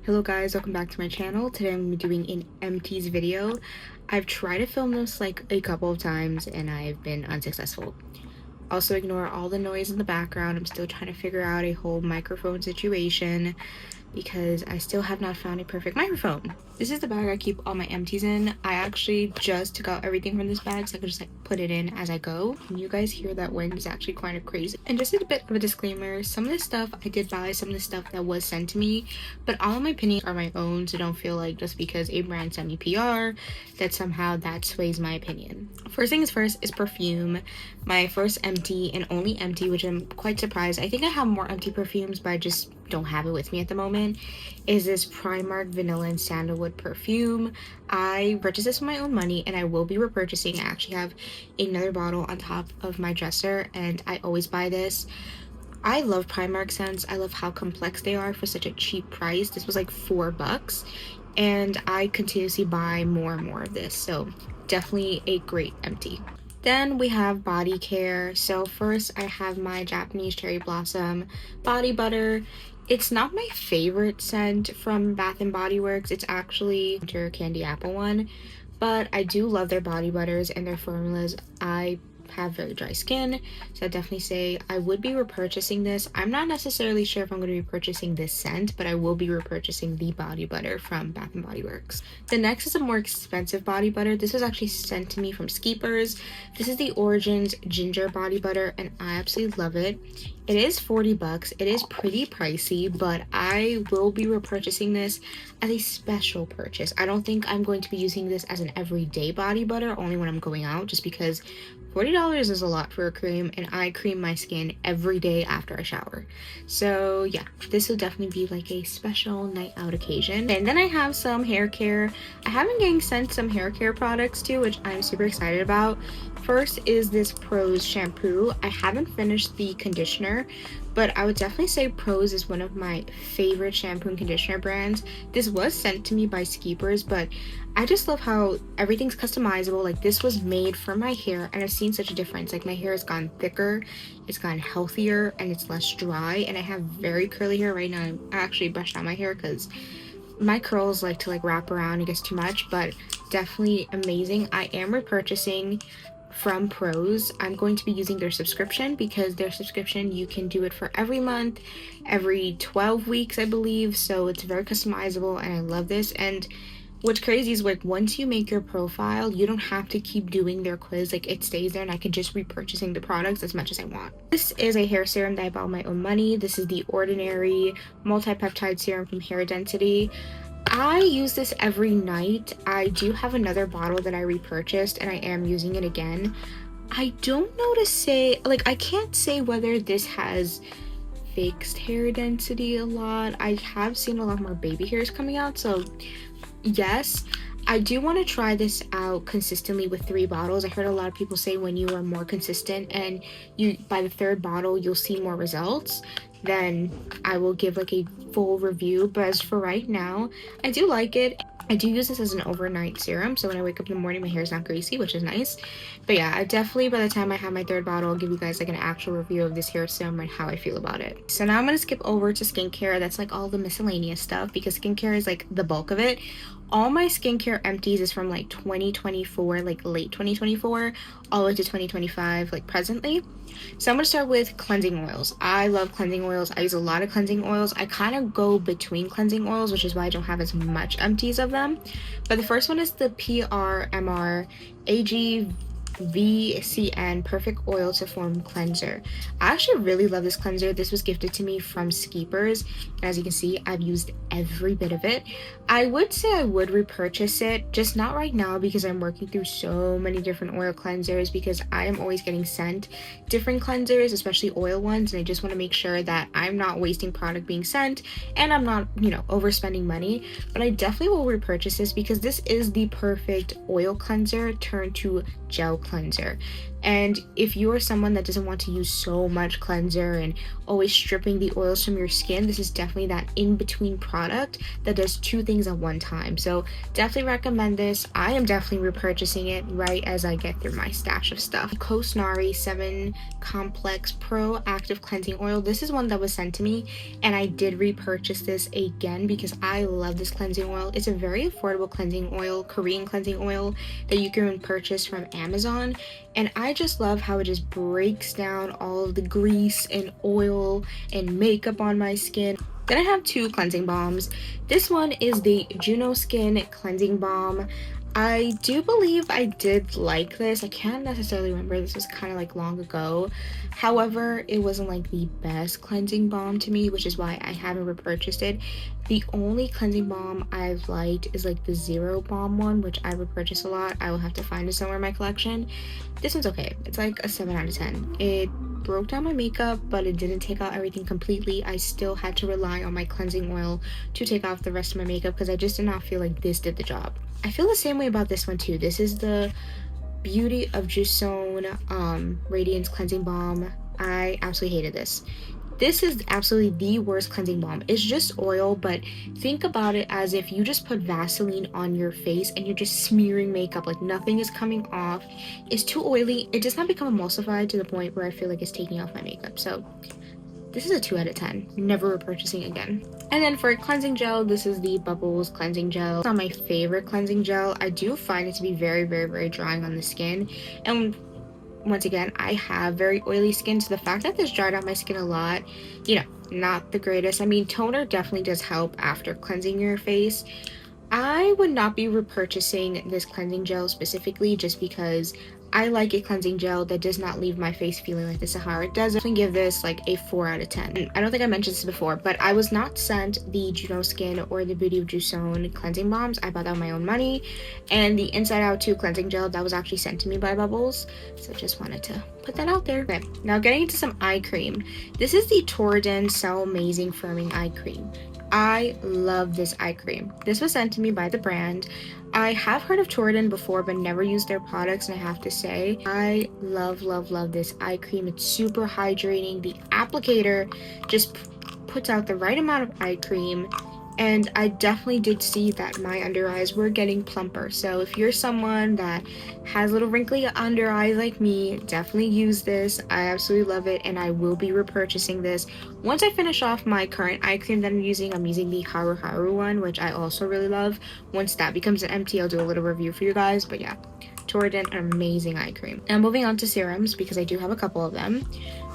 Hello guys, welcome back to my channel. Today I'm going to be doing an Empties video. I've tried to film this like a couple of times and I've been unsuccessful. Also ignore all the noise in the background. I'm still trying to figure out a whole microphone situation because I still have not found a perfect microphone. This is the bag I keep all my empties in. I actually just took out everything from this bag so I could just like put it in as I go. And you guys hear that wind is actually kind of crazy. And just a bit of a disclaimer, some of this stuff I did buy, some of the stuff that was sent to me, but all of my opinions are my own, so don't feel like just because a brand sent me PR that somehow that sways my opinion. First things first is Perfume, my first empty and only empty, which I'm quite surprised. I think I have more empty perfumes, but I just don't have it with me at the moment. Is this Primark Vanilla and Sandalwood perfume. I purchased this with my own money and I will be repurchasing. I actually have another bottle on top of my dresser and I always buy this. I love Primark scents. I love how complex they are for such a cheap price. This was like $4 and I continuously buy more and more of this, so definitely a great empty. Then we have Bodycare. So first I have my Japanese Cherry Blossom body butter. It's not my favorite scent from Bath & Body Works. It's actually their candy apple one, but I do love their body butters and their formulas. I have very dry skin, so I definitely say I would be repurchasing this. I'm not necessarily sure if I'm going to be purchasing this scent, but I will be repurchasing the body butter from Bath & Body Works. The next is a more expensive body butter. This was actually sent to me from Skeepers. This is the Origins Ginger Body Butter and I absolutely love it. It is $40. It is pretty pricey, but I will be repurchasing this as a special purchase. I don't think I'm going to be using this as an everyday body butter, only when I'm going out, just because $40 is a lot for a cream and I cream my skin every day after I shower. So yeah, this will definitely be like a special night out occasion. And then I have some hair care. I have been getting sent some hair care products too, which I'm super excited about. First is this Prose shampoo. I haven't finished the conditioner, but I would definitely say Prose is one of my favorite shampoo and conditioner brands. This was sent to me by Skeepers, but I just love how everything's customizable. Like, this was made for my hair and I've seen such a difference. Like, my hair has gotten thicker, it's gotten healthier, and it's less dry. And I have very curly hair right now. I actually brushed out my hair because my curls like to like wrap around. It gets too much, but definitely amazing. I am repurchasing from Prose. I'm going to be using their subscription because their subscription, you can do it for every month, every 12 weeks, I believe. So it's very customizable and I love this. And what's crazy is, like, once you make your profile, you don't have to keep doing their quiz. Like, it stays there and I can just repurchasing the products as much as I want. This is a hair serum that I bought with my own money. This is the Ordinary Multi-Peptide Serum from Hair Density. I use this every night. I do have another bottle that I repurchased and I am using it again. I don't know to say, like, I can't say whether this has fixed hair density a lot. I have seen a lot more baby hairs coming out, so yes, I do want to try this out consistently with 3 bottles. I heard a lot of people say when you are more consistent and you by the 3rd bottle you'll see more results, then I will give like a full review. But as for right now, I do like it. I do use this as an overnight serum, so when I wake up in the morning my hair is not greasy, which is nice. But yeah, I definitely, by the time I have my 3rd bottle, I'll give you guys like an actual review of this hair serum and how I feel about it. So now I'm going to skip over to skincare. That's like all the miscellaneous stuff because skincare is like the bulk of it. All my skincare empties is from like 2024, like late 2024, all the way to 2025, like presently. So I'm going to start with cleansing oils. I love cleansing oils. I use a lot of cleansing oils. I kind of go between cleansing oils, which is why I don't have as much empties of them. But the first one is the PRMR VCN Perfect Oil to Form Cleanser. I actually really love this cleanser. This was gifted to me from Skeepers, and as you can see, I've used every bit of it. I would say I would repurchase it, just not right now because I'm working through so many different oil cleansers because I am always getting sent different cleansers, especially oil ones, and I just want to make sure that I'm not wasting product being sent and I'm not, you know, overspending money. But I definitely will repurchase this because this is the perfect oil cleanser turned to gel cleanser. And if you are someone that doesn't want to use so much cleanser and always stripping the oils from your skin, this is definitely that in-between product that does two things at one time. So definitely recommend this. I am definitely repurchasing it right as I get through my stash of stuff. Kosnari 7 Complex Pro Active Cleansing Oil. This is one that was sent to me, and I did repurchase this again because I love this cleansing oil. It's a very affordable cleansing oil, Korean cleansing oil that you can purchase from Amazon, and I just love how it just breaks down all of the grease and oil and makeup on my skin. Then I have two cleansing balms. This one is the Juno Skin Cleansing Balm. I do believe I did like this. I can't necessarily remember. This was kind of like long ago. However, it wasn't like the best cleansing balm to me, which is why I haven't repurchased it. The only cleansing balm I've liked is like the Zero Balm one, which I repurchase a lot. I will have to find it somewhere in my collection. This one's okay. It's like a 7 out of 10. It broke down my makeup, but it didn't take out everything completely. I still had to rely on my cleansing oil to take off the rest of my makeup because I just did not feel like this did the job. I feel the same way about this one too. This is the Beauty of Joseon Radiance Cleansing Balm. I absolutely hated this. This is absolutely the worst cleansing balm. It's just oil, but think about it as if you just put Vaseline on your face and you're just smearing makeup, like nothing is coming off. It's too oily. It does not become emulsified to the point where I feel like it's taking off my makeup. So this is a 2 out of 10. Never repurchasing again. And then for a cleansing gel, this is the Bubbles Cleansing Gel. It's not my favorite cleansing gel. I do find it to be very, very, very drying on the skin. And once again, I have very oily skin, so the fact that this dried out my skin a lot, you know, not the greatest. I mean, toner definitely does help after cleansing your face. I would not be repurchasing this cleansing gel specifically just because I like a cleansing gel that does not leave my face feeling like the Sahara. It does. I can give this like a 4 out of 10. I don't think I mentioned this before, but I was not sent the Juno Skin or the Beauty of Joseon cleansing balms. I bought that with my own money. And the Inside Out 2 cleansing gel, that was actually sent to me by Bubbles. So just wanted to put that out there. Okay, now getting into some eye cream. This is the Torridon Cellmazing Firming Eye Cream. I love this eye cream. This was sent to me by the brand. I have heard of Torridon before, but never used their products, and I have to say, I love, love, love this eye cream. It's super hydrating. The applicator just puts out the right amount of eye cream, and I definitely did see that my under eyes were getting plumper. So if you're someone that has little wrinkly under eyes like me, definitely use this. I absolutely love it, and I will be repurchasing this. Once I finish off my current eye cream that I'm using the HaruHaru one, which I also really love. Once that becomes an empty, I'll do a little review for you guys, but yeah, Torridon, an amazing eye cream. Now moving on to serums, because I do have a couple of them.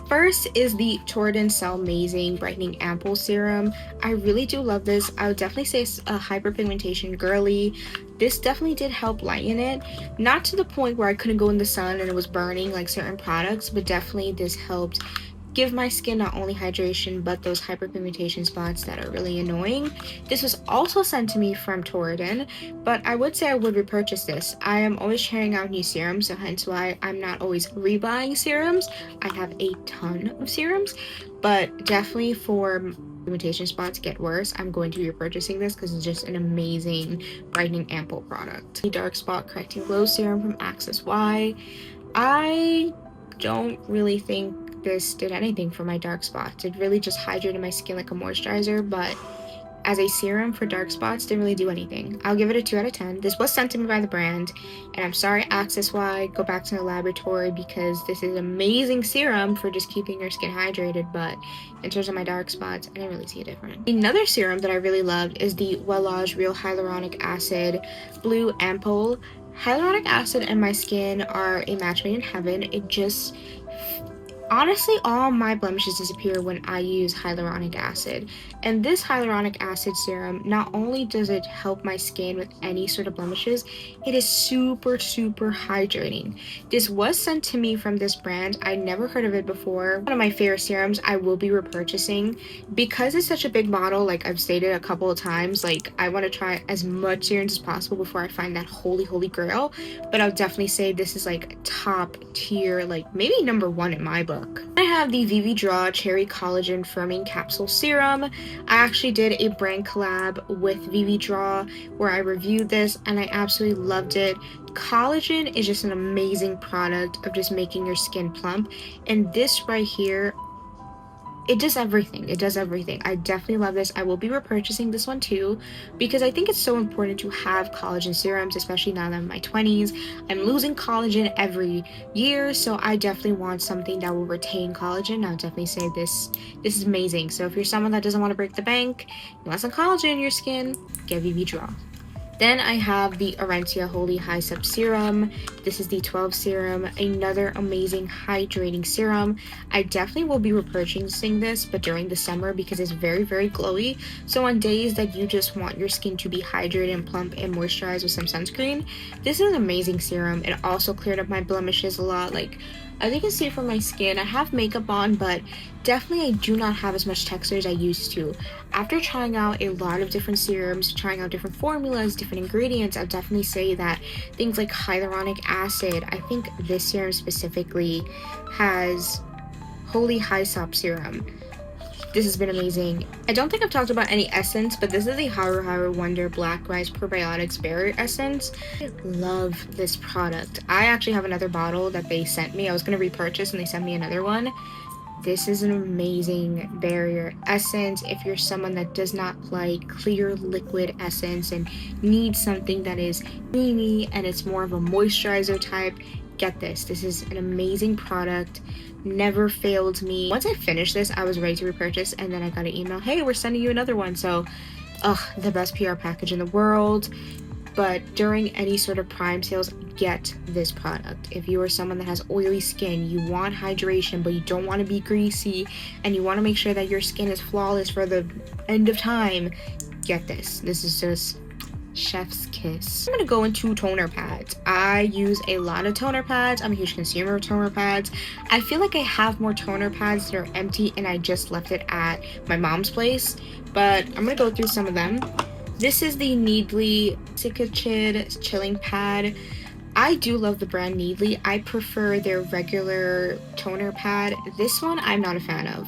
First is the Torridon Cellmazing Brightening Ampoule Serum. I really do love this. I would definitely say it's a hyperpigmentation girly. This definitely did help lighten it. Not to the point where I couldn't go in the sun and it was burning like certain products, but definitely this helped give my skin not only hydration but those hyperpigmentation spots that are really annoying. This was also sent to me from Torridon, but I would say I would repurchase this. I am always trying out new serums, so hence why I'm not always rebuying serums. I have a ton of serums, but definitely for pigmentation spots get worse, I'm going to be repurchasing this because it's just an amazing brightening ample product. The Dark Spot Correcting Glow Serum from Access Y. I don't really think this did anything for my dark spots. It really just hydrated my skin like a moisturizer, but as a serum for dark spots, didn't really do anything. I'll give it a 2 out of 10. This was sent to me by the brand, and I'm sorry, Access Y, go back to the laboratory, because this is an amazing serum for just keeping your skin hydrated, but in terms of my dark spots, I didn't really see a difference. Another serum that I really loved is the Wellage Real Hyaluronic Acid Blue Ampoule. Hyaluronic acid and my skin are a match made in heaven. It just, honestly, all my blemishes disappear when I use hyaluronic acid. And this hyaluronic acid serum, not only does it help my skin with any sort of blemishes, it is super, super hydrating. This was sent to me from this brand. I never heard of it before. One of my favorite serums I will be repurchasing. Because it's such a big bottle, like I've stated a couple of times, like I want to try as much serums as possible before I find that holy grail. But I'll definitely say this is like top tier, like maybe number 1 in my book. look. I have the vividraw Cherry Collagen Firming Capsule Serum. I actually did a brand collab with vividraw where I reviewed this and I absolutely loved it. Collagen is just an amazing product of just making your skin plump, and this right here, it does everything. It does everything. I definitely love this. I will be repurchasing this one too because I think it's so important to have collagen serums, especially now that I'm in my 20s. I'm losing collagen every year, so I definitely want something that will retain collagen. I'll definitely say this is amazing. So if you're someone that doesn't want to break the bank, you want some collagen in your skin, get vividraw. Then I have the Arencia Holy Hyssop Serum. This is the 12 serum, another amazing hydrating serum. I definitely will be repurchasing this, but during the summer because it's very, very glowy. So on days that you just want your skin to be hydrated and plump and moisturized with some sunscreen, this is an amazing serum. It also cleared up my blemishes a lot. Like, as you can see from my skin, I have makeup on, but definitely I do not have as much texture as I used to. After trying out a lot of different serums, trying out different formulas, different ingredients, I'd definitely say that things like hyaluronic acid, I think this serum specifically has Holy Hyssop Serum. This has been amazing. I don't think I've talked about any essence, but this is the HaruHaru Wonder Black Rice Probiotics Barrier Essence. I love this product. I actually have another bottle that they sent me. I was going to repurchase and they sent me another one. This is an amazing barrier essence. If you're someone that does not like clear liquid essence and needs something that is creamy and it's more of a moisturizer type, get this. This is an amazing product. Never failed me. Once I finished this, I was ready to repurchase, and then I got an email, hey, we're sending you another one. So the best PR package in the world. But during any sort of Prime sales, get this product. If you are someone that has oily skin, you want hydration but you don't want to be greasy, and you want to make sure that your skin is flawless for the end of time, get this. This is just chef's kiss. I'm gonna go into toner pads. I use a lot of toner pads. I'm a huge consumer of toner pads. I feel like I have more toner pads that are empty and I just left it at my mom's place, but I'm gonna go through some of them. This is the Needly Cicachid chilling pad. I do love the brand Needly. I prefer their regular toner pad. This one I'm not a fan of.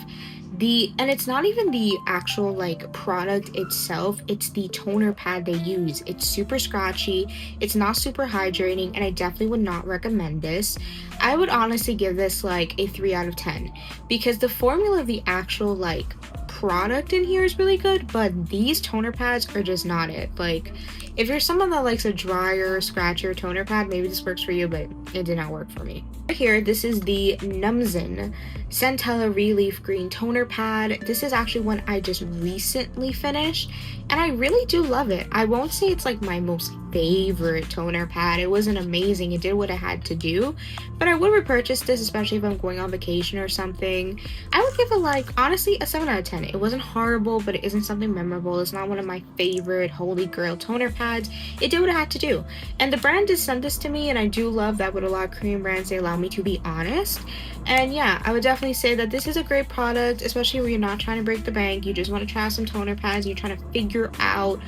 And it's not even the actual like product itself, it's the toner pad they use. It's super scratchy, it's not super hydrating, and I definitely would not recommend this. I would honestly give this like a 3 out of 10 because the formula of the actual like product in here is really good, but these toner pads are just not it. Like, if you're someone that likes a drier, scratchier toner pad, maybe this works for you, but it did not work for me. Right here, this is the Numzin Centella Relief Green Toner Pad. This is actually one I just recently finished, and I really do love it. I won't say it's like my most favorite toner pad. It wasn't amazing. It did what I had to do, but I would repurchase this, especially if I'm going on vacation or something. I would give it like, honestly, a 7 out of 10. It wasn't horrible, but it isn't something memorable. It's not one of my favorite holy grail toner pads. It did what it had to do. And the brand did send this to me, and I do love that with a lot of Korean brands, they allow me to be honest. And yeah, I would definitely say that this is a great product, especially when you're not trying to break the bank. You just want to try some toner pads, you're trying to figure out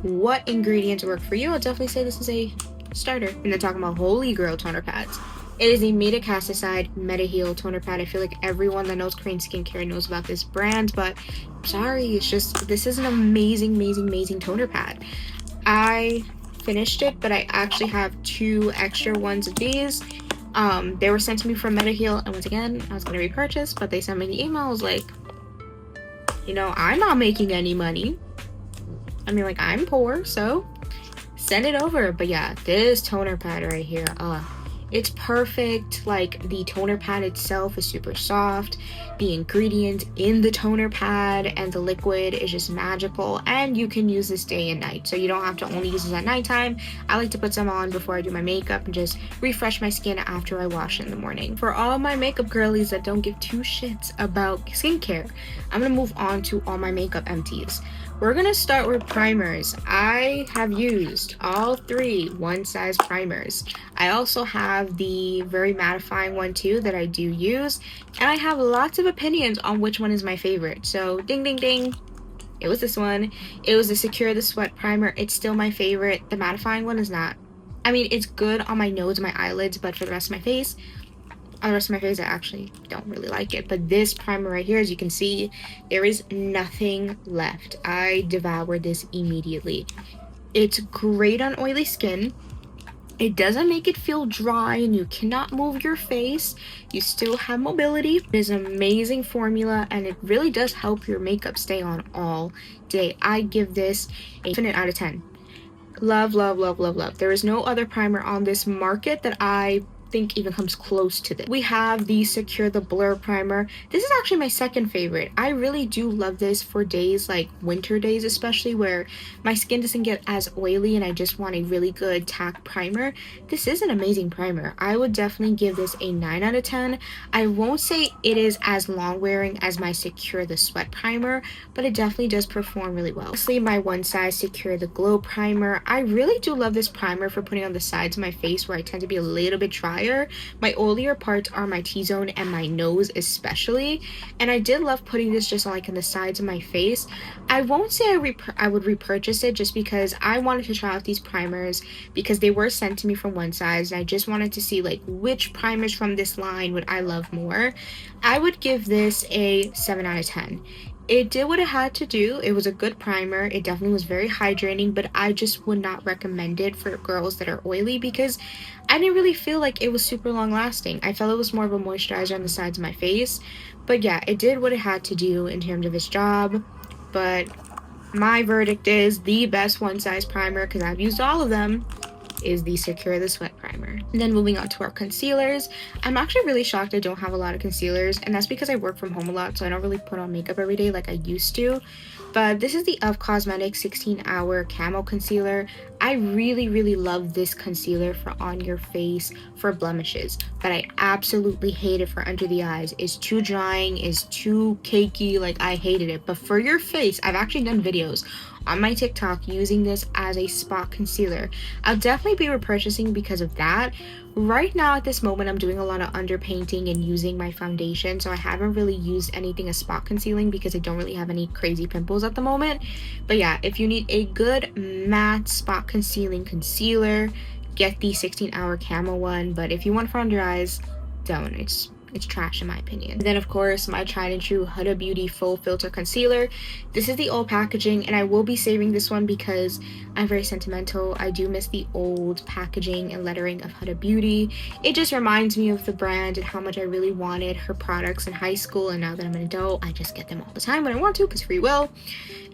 what ingredients work for you. I'll definitely say this is a starter. And then talking about holy grail toner pads, it is a Madecassoside Meta-Heal toner pad. I feel like everyone that knows Korean skincare knows about this brand, but sorry, it's just, this is an amazing, amazing, amazing toner pad. I finished it, but I actually have 2 extra ones of these. They were sent to me from Meta-Heal, and once again, I was going to repurchase, but they sent me the email. I was like, you know, I'm not making any money. I mean, like, I'm poor, so send it over. But yeah, this toner pad right here, it's perfect. Like, the toner pad itself is super soft. The ingredient in the toner pad and the liquid is just magical, and you can use this day and night, so you don't have to only use this at nighttime. I like to put some on before I do my makeup and just refresh my skin after I wash in the morning. For all my makeup girlies that don't give 2 shits about skincare, I'm gonna move on to all my makeup empties. We're gonna start with primers. I have used all 3 one-size primers. I also have the very mattifying one too that I do use, and I have lots of opinions on which one is my favorite. So ding ding ding, it was this one. It was the Secure the Sweat primer. It's still my favorite. The mattifying one is not. I mean, it's good on my nose and my eyelids, but for the rest of my face, On the rest of my face, I actually don't really like it. But this primer right here, as you can see, there is nothing left. I devoured this immediately. It's great on oily skin. It doesn't make it feel dry and you cannot move your face. You still have mobility. It is an amazing formula and it really does help your makeup stay on all day. I give this a definite out of 10. Love, love, love, love, love. There is no other primer on this market that I think even comes close to this. We have the Secure the Blur primer. This is actually my second favorite. I really do love this for days like winter days, especially where my skin doesn't get as oily and I just want a really good tack primer. This is an amazing primer. I would definitely give this a 9 out of 10. I won't say it is as long wearing as my Secure the Sweat primer, but it definitely does perform really well. Lastly, my One Size Secure the Glow primer. I really do love this primer for putting on the sides of my face where I tend to be a little bit dry. My oilier parts are my T-zone and my nose especially, and I did love putting this just like in the sides of my face. I won't say I would repurchase it just because I wanted to try out these primers because they were sent to me from One Size and I just wanted to see like which primers from this line would I love more. I would give this a 7 out of 10. It did what it had to do. It was a good primer. It definitely was very hydrating, but I just would not recommend it for girls that are oily because I didn't really feel like it was super long lasting. I felt it was more of a moisturizer on the sides of my face. But yeah, it did what it had to do in terms of its job. But my verdict is the best One Size primer, because I've used all of them, is the Secure the Sweat primer. And then moving on to our concealers. I'm actually really shocked I don't have a lot of concealers, and that's because I work from home a lot, so I don't really put on makeup every day like I used to. But this is the e.l.f. Cosmetics 16-Hour Camo Concealer. I really love this concealer for on your face for blemishes, but I absolutely hate it for under the eyes. It's too drying, it's too cakey, like I hated it. But for your face, I've actually done videos on my TikTok using this as a spot concealer. I'll definitely be repurchasing because of that. Right now at this moment, I'm doing a lot of underpainting and using my foundation, so I haven't really used anything as spot concealing because I don't really have any crazy pimples at the moment. But yeah, if you need a good matte spot concealing concealer, get the 16-Hour Camo one. But if you want for under eyes, don't. It's trash in my opinion. And then of course my tried and true HaruHaru Full Filter Concealer. This is the old packaging and I will be saving this one because I'm very sentimental. I do miss the old packaging and lettering of HaruHaru. It just reminds me of the brand and how much I really wanted her products in high school, and now that I'm an adult, I just get them all the time when I want to because free will.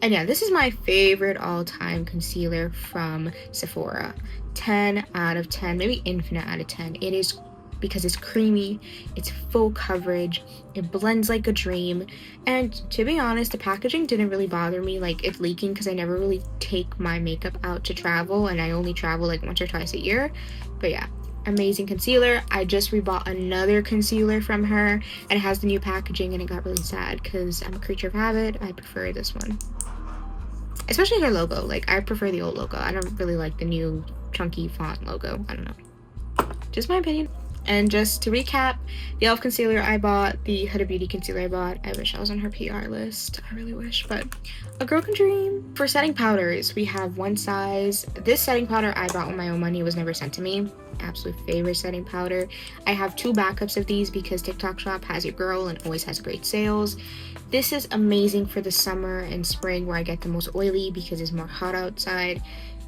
And yeah, this is my favorite all-time concealer from Sephora. 10 out of 10, maybe infinite out of 10. It is because it's creamy, it's full coverage, it blends like a dream, and to be honest, the packaging didn't really bother me, like it leaking, because I never really take my makeup out to travel, and I only travel like once or twice a year. But yeah, amazing concealer. I just rebought another concealer from her, and it has the new packaging, and it got really sad because I'm a creature of habit. I prefer this one, especially her logo. Like I prefer the old logo. I don't really like the new chunky font logo. I don't know, just my opinion. And just to recap, the e.l.f. concealer I bought, the Huda Beauty concealer I bought. I wish I was on her PR list. I really wish, but a girl can dream. For setting powders, we have One Size. This setting powder I bought with my own money. It was never sent to me. Absolute favorite setting powder. I have 2 backups of these because TikTok Shop has your girl and always has great sales. This is amazing for the summer and spring where I get the most oily because it's more hot outside.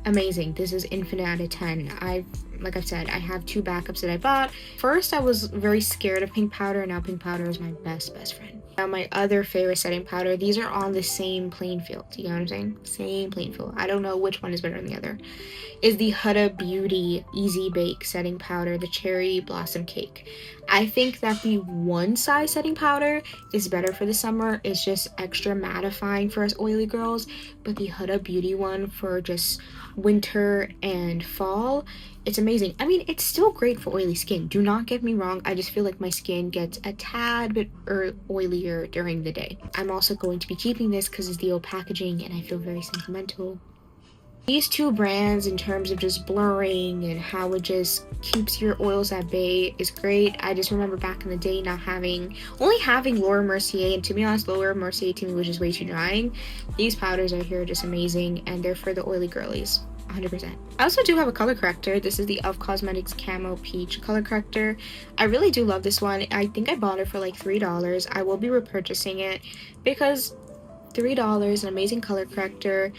Amazing. This is infinite out of 10. Like I've said, I have 2 backups that I bought. First, I was very scared of pink powder, and now pink powder is my best friend. Now, my other favorite setting powder, these are on the same playing field. You know what I'm saying? Same playing field. I don't know which one is better than the other. Is the Huda Beauty Easy Bake setting powder, the Cherry Blossom Cake. I think that the One Size setting powder is better for the summer. It's just extra mattifying for us oily girls, but the Huda Beauty one for just winter and fall, it's amazing. I mean, it's still great for oily skin. Do not get me wrong. I just feel like my skin gets a tad bit oilier during the day. I'm also going to be keeping this because it's the old packaging and I feel very sentimental. These 2 brands, in terms of just blurring and how it just keeps your oils at bay, is great. I just remember back in the day only having Laura Mercier, and to be honest, Laura Mercier to me was just way too drying. These powders right here are just amazing, and they're for the oily girlies. 100%. I also do have a color corrector. This is the e.l.f. Cosmetics Camo Peach color corrector. I really do love this one. I think I bought it for like $3. I will be repurchasing it because $3, an amazing color corrector,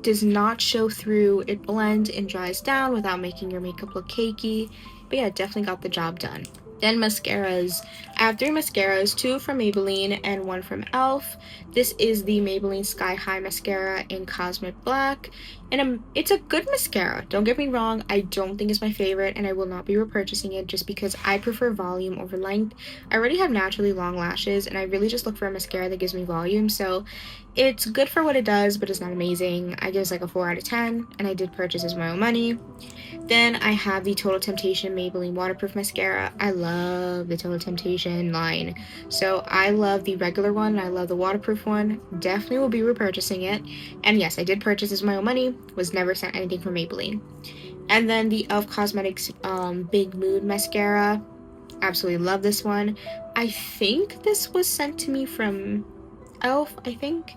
does not show through. It blends and dries down without making your makeup look cakey. But yeah, definitely got the job done. Then mascaras. I have 3 mascaras, 2 from Maybelline and 1 from e.l.f. This is the Maybelline Sky High Mascara in Cosmic Black. And it's a good mascara. Don't get me wrong, I don't think it's my favorite and I will not be repurchasing it just because I prefer volume over length. I already have naturally long lashes and I really just look for a mascara that gives me volume. So it's good for what it does, but it's not amazing. I give it like a 4 out of 10 and I did purchase this with my own money. Then I have the Total Temptation Maybelline Waterproof Mascara. I love the Total Temptation line. So I love the regular one and I love the waterproof one. Definitely will be repurchasing it. And yes, I did purchase this with my own money. Was never sent anything from Maybelline. And then the e.l.f. Cosmetics Big Mood Mascara. Absolutely love this one. I think this was sent to me from e.l.f., I think.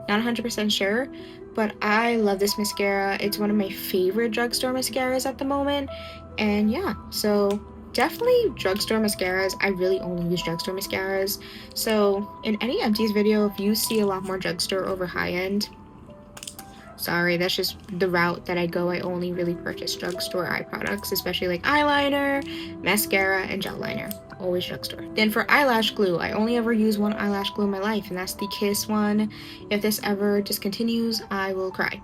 Not 100% sure. But I love this mascara. It's one of my favorite drugstore mascaras at the moment. And yeah, so definitely drugstore mascaras. I really only use drugstore mascaras. So in any Empties video, if you see a lot more drugstore over high-end, sorry, that's just the route that I go. I only really purchase drugstore eye products, especially like eyeliner, mascara, and gel liner. Always drugstore. Then for eyelash glue, I only ever use one eyelash glue in my life, and that's the Kiss one. If this ever discontinues, I will cry.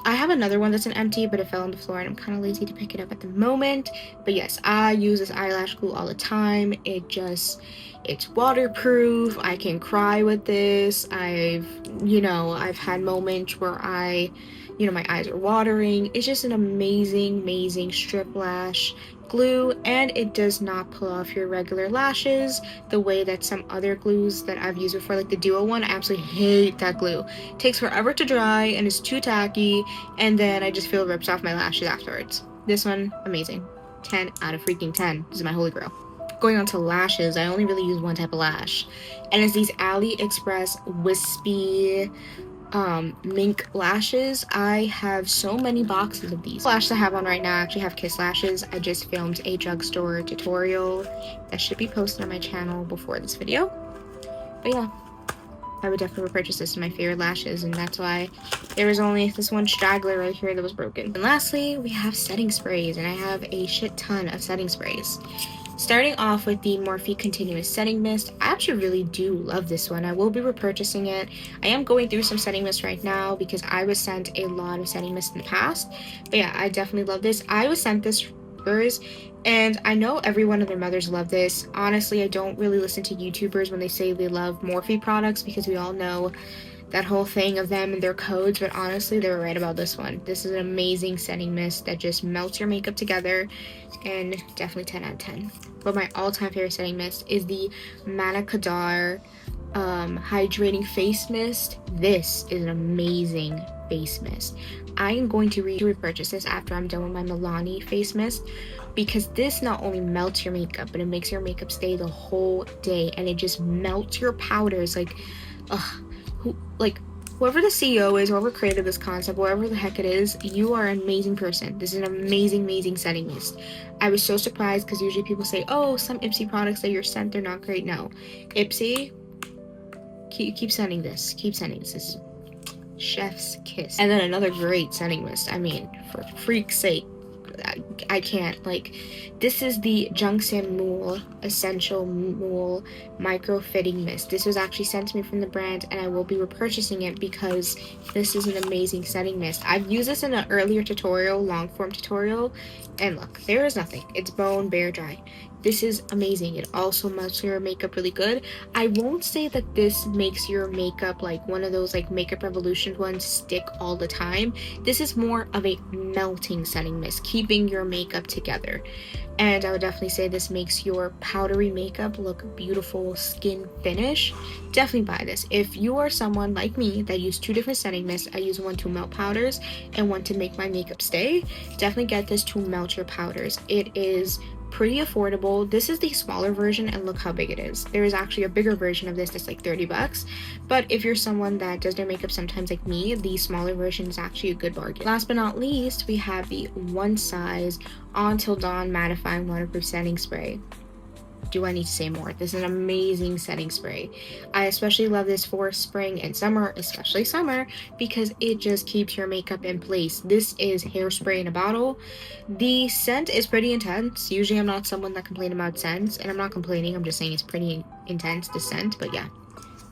I have another one that's an empty, but it fell on the floor and I'm kind of lazy to pick it up at the moment. But yes, I use this eyelash glue all the time. It's waterproof. I can cry with this. I've had moments where my eyes are watering. It's just an amazing strip lash glue, and it does not pull off your regular lashes the way that some other glues that I've used before, like the Duo one. I absolutely hate that glue. It takes forever to dry and it's too tacky, and then I just feel it rips off my lashes afterwards. This one, amazing. 10 out of freaking 10. This is my holy grail. Going on to lashes, I only really use one type of lash, and it's these AliExpress wispy mink lashes. I have so many boxes of these. The lashes I have on right now, I actually have Kiss lashes. I just filmed a drugstore tutorial that should be posted on my channel before this video. But yeah, I would definitely repurchase this. My favorite lashes, and that's why there was only this one straggler right here that was broken. And lastly, we have setting sprays, and I have a shit ton of setting sprays. Starting off with the Morphe Continuous Setting Mist. I actually really do love this one. I will be repurchasing it. I am going through some setting mist right now because I was sent a lot of setting mist in the past. But yeah, I definitely love this. I was sent this first, and I know everyone and their mothers love this. Honestly, I don't really listen to YouTubers when they say they love Morphe products because we all know that whole thing of them and their codes, but honestly, they were right about this one. This is an amazing setting mist that just melts your makeup together, and definitely 10 out of 10. But my all-time favorite setting mist is the Madecassoside Hydrating Face Mist. This is an amazing face mist. I am going to repurchase this after I'm done with my Milani face mist, because this not only melts your makeup, but it makes your makeup stay the whole day, and it just melts your powders. Whoever the CEO is, whoever created this concept, whatever the heck it is, you are an amazing person. This is an amazing setting mist. I was so surprised because usually people say, oh, some Ipsy products that you're sent, they're not great. No. Ipsy, keep sending this. Keep sending this. This is chef's kiss. And then another great setting mist. I mean, for freak's sake, I can't. This is the Jungsan Mool Essential Mool Micro Fitting Mist. This was actually sent to me from the brand, and I will be repurchasing it because this is an amazing setting mist. I've used this in an earlier tutorial, long form tutorial, and look, there is nothing. It's bone bare dry. This is amazing. It also melts your makeup really good. I won't say that this makes your makeup like one of those Makeup Revolution ones stick all the time. This is more of a melting setting mist, keeping your makeup together. And I would definitely say this makes your powdery makeup look beautiful, skin finish. Definitely buy this. If you are someone like me that use 2 different setting mists, I use one to melt powders and one to make my makeup stay, definitely get this to melt your powders. It is pretty affordable. This is the smaller version, and look how big it is. There is actually a bigger version of this that's like 30 bucks, but if you're someone that does their makeup sometimes like me, the smaller version is actually a good bargain. Last but not least, we have the One Size Until Dawn Mattifying Waterproof Setting Spray. Do I need to say more? This is an amazing setting spray. I especially love this for spring and summer, especially summer, because it just keeps your makeup in place. This is hairspray in a bottle. The scent is pretty intense. Usually I'm not someone that complains about scents, and I'm not complaining, I'm just saying it's pretty intense, the scent. But yeah,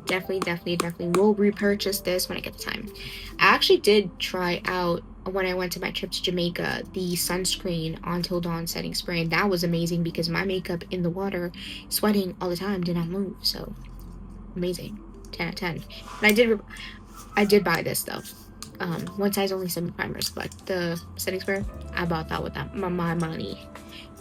definitely will repurchase this when I get the time. I actually did try out, when I went to my trip to Jamaica, the sunscreen Until Dawn setting spray, and that was amazing because my makeup in the water, sweating all the time, did not move. So amazing, 10 out of 10. And I did buy this though. One size only 7 primers, but the setting spray, I bought that with my money.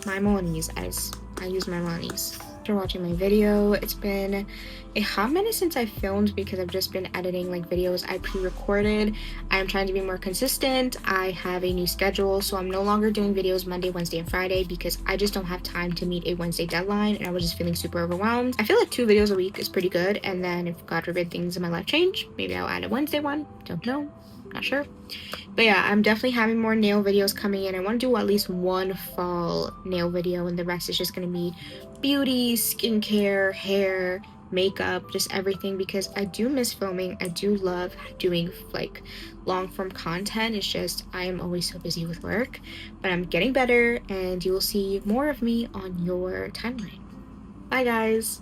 My monies, as I use my monies. For watching my video. It's been a hot minute since I filmed because I've just been editing like videos I pre-recorded. I'm trying to be more consistent. I have a new schedule, so I'm no longer doing videos Monday, Wednesday, and Friday because I just don't have time to meet a Wednesday deadline, and I was just feeling super overwhelmed. I feel like 2 videos a week is pretty good, and then if God forbid things in my life change, maybe I'll add a Wednesday one. Don't know, not sure. But yeah, I'm definitely having more nail videos coming in. I want to do at least one fall nail video, and the rest is just going to be beauty, skincare, hair, makeup, just everything, because I do miss filming. I do love doing like long form content. It's just I am always so busy with work, but I'm getting better, and you will see more of me on your timeline. Bye guys.